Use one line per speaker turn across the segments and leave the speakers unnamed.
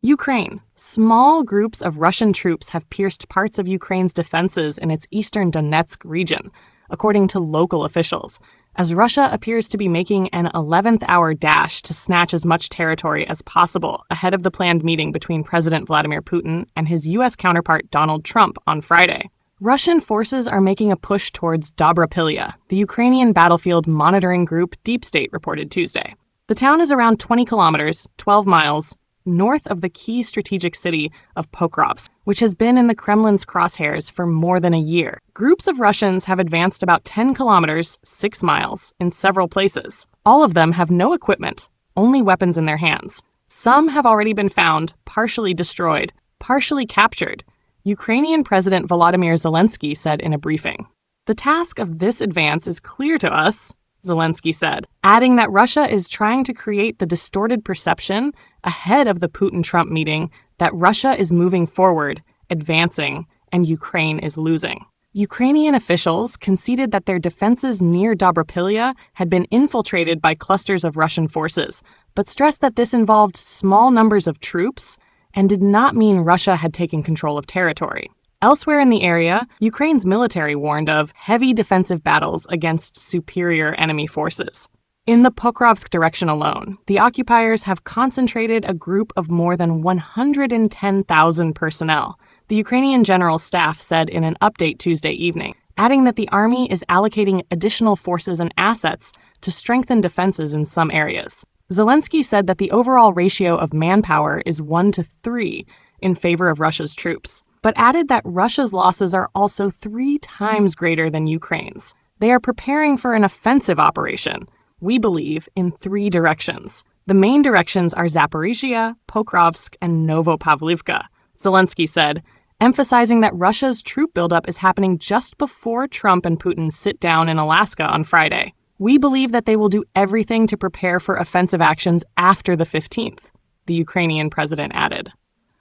Ukraine. Small groups of Russian troops have pierced parts of Ukraine's defenses in its eastern Donetsk region, according to local officials, as Russia appears to be making an 11th-hour dash to snatch as much territory as possible ahead of the planned meeting between President Vladimir Putin and his U.S. counterpart Donald Trump on Friday. Russian forces are making a push towards Dobropilya, the Ukrainian battlefield monitoring group Deep State reported Tuesday. The town is around 20 kilometers, 12 miles, north of the key strategic city of Pokrovsk, which has been in the Kremlin's crosshairs for more than a year. Groups of Russians have advanced about 10 kilometers, 6 miles, in several places. All of them have no equipment, only weapons in their hands. Some have already been found, partially destroyed, partially captured, Ukrainian President Volodymyr Zelensky said in a briefing. The task of this advance is clear to us, Zelensky said, adding that Russia is trying to create the distorted perception ahead of the Putin-Trump meeting that Russia is moving forward, advancing, and Ukraine is losing. Ukrainian officials conceded that their defenses near Dobropilya had been infiltrated by clusters of Russian forces, but stressed that this involved small numbers of troops and did not mean Russia had taken control of territory. Elsewhere in the area, Ukraine's military warned of heavy defensive battles against superior enemy forces. In the Pokrovsk direction alone, the occupiers have concentrated a group of more than 110,000 personnel, the Ukrainian General Staff said in an update Tuesday evening, adding that the army is allocating additional forces and assets to strengthen defenses in some areas. Zelensky said that the overall ratio of manpower is 1 to 3 in favor of Russia's troops, but added that Russia's losses are also 3 times greater than Ukraine's. They are preparing for an offensive operation, we believe, in 3 directions. The main directions are Zaporizhia, Pokrovsk, and Novopavlivka, Zelensky said, emphasizing that Russia's troop buildup is happening just before Trump and Putin sit down in Alaska on Friday. We believe that they will do everything to prepare for offensive actions after the 15th, the Ukrainian president added.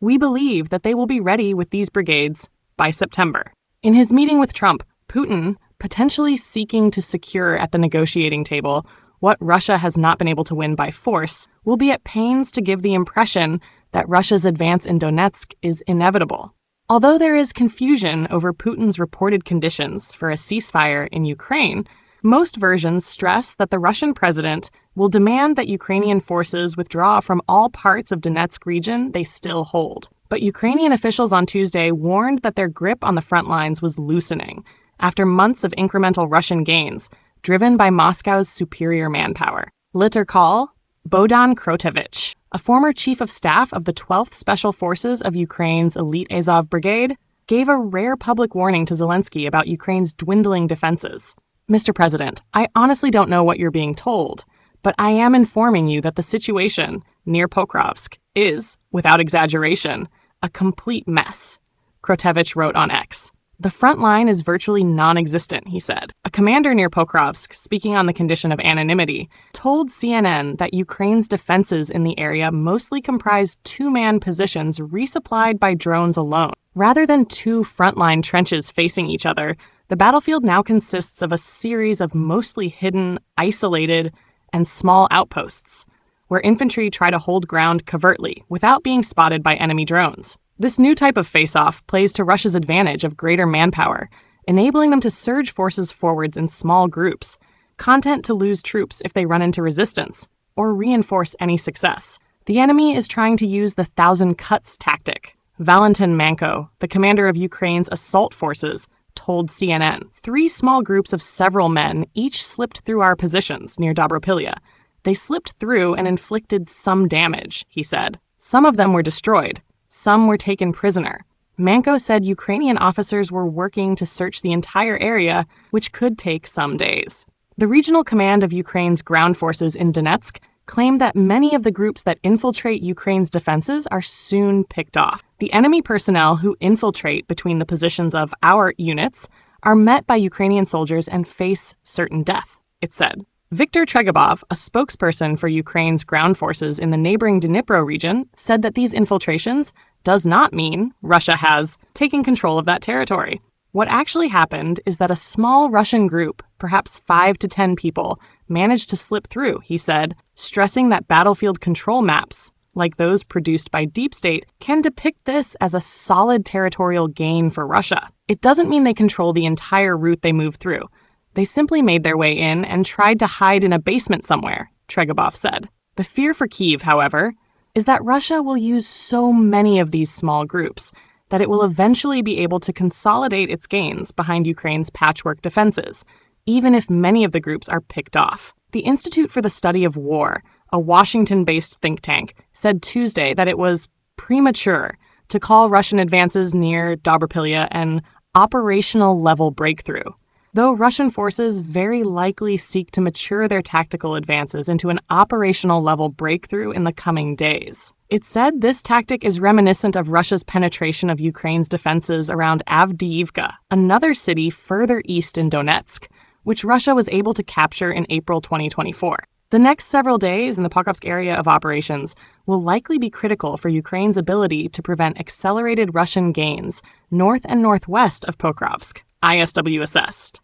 We believe that they will be ready with these brigades by September. In his meeting with Trump, Putin, potentially seeking to secure at the negotiating table what Russia has not been able to win by force, will be at pains to give the impression that Russia's advance in Donetsk is inevitable. Although there is confusion over Putin's reported conditions for a ceasefire in Ukraine, most versions stress that the Russian president will demand that Ukrainian forces withdraw from all parts of Donetsk region they still hold. But Ukrainian officials on Tuesday warned that their grip on the front lines was loosening after months of incremental Russian gains, driven by Moscow's superior manpower. Litter-Call, Bohdan Krotevich, a former chief of staff of the 12th Special Forces of Ukraine's elite Azov Brigade, gave a rare public warning to Zelensky about Ukraine's dwindling defenses. Mr. President, I honestly don't know what you're being told, but I am informing you that the situation near Pokrovsk is, without exaggeration, a complete mess, Krotevich wrote on X. The front line is virtually non-existent, he said. A commander near Pokrovsk, speaking on the condition of anonymity, told CNN that Ukraine's defenses in the area mostly comprise 2-man positions resupplied by drones alone. Rather than 2 frontline trenches facing each other, the battlefield now consists of a series of mostly hidden, isolated, and small outposts, where infantry try to hold ground covertly without being spotted by enemy drones. This new type of face-off plays to Russia's advantage of greater manpower, enabling them to surge forces forwards in small groups, content to lose troops if they run into resistance, or reinforce any success. The enemy is trying to use the 1,000 cuts tactic. Valentin Manko, the commander of Ukraine's assault forces, told CNN. 3 small groups of several men each slipped through our positions near Dobropilya. They slipped through and inflicted some damage, he said. Some of them were destroyed. Some were taken prisoner. Manko said Ukrainian officers were working to search the entire area, which could take some days. The regional command of Ukraine's ground forces in Donetsk claimed that many of the groups that infiltrate Ukraine's defenses are soon picked off. The enemy personnel who infiltrate between the positions of our units are met by Ukrainian soldiers and face certain death, it said. Viktor Tregobov, a spokesperson for Ukraine's ground forces in the neighboring Dnipro region, said that these infiltrations does not mean Russia has taken control of that territory. What actually happened is that a small Russian group, perhaps 5 to 10 people, managed to slip through, he said, stressing that battlefield control maps, like those produced by Deep State, can depict this as a solid territorial gain for Russia. It doesn't mean they control the entire route they move through. They simply made their way in and tried to hide in a basement somewhere, Tregobov said. The fear for Kyiv, however, is that Russia will use so many of these small groups that it will eventually be able to consolidate its gains behind Ukraine's patchwork defenses, even if many of the groups are picked off. The Institute for the Study of War, a Washington-based think tank, said Tuesday that it was premature to call Russian advances near Dobrapilya an operational-level breakthrough, though Russian forces very likely seek to mature their tactical advances into an operational-level breakthrough in the coming days. It said this tactic is reminiscent of Russia's penetration of Ukraine's defenses around Avdiivka, another city further east in Donetsk, which Russia was able to capture in April 2024. The next several days in the Pokrovsk area of operations will likely be critical for Ukraine's ability to prevent accelerated Russian gains north and northwest of Pokrovsk, ISW assessed.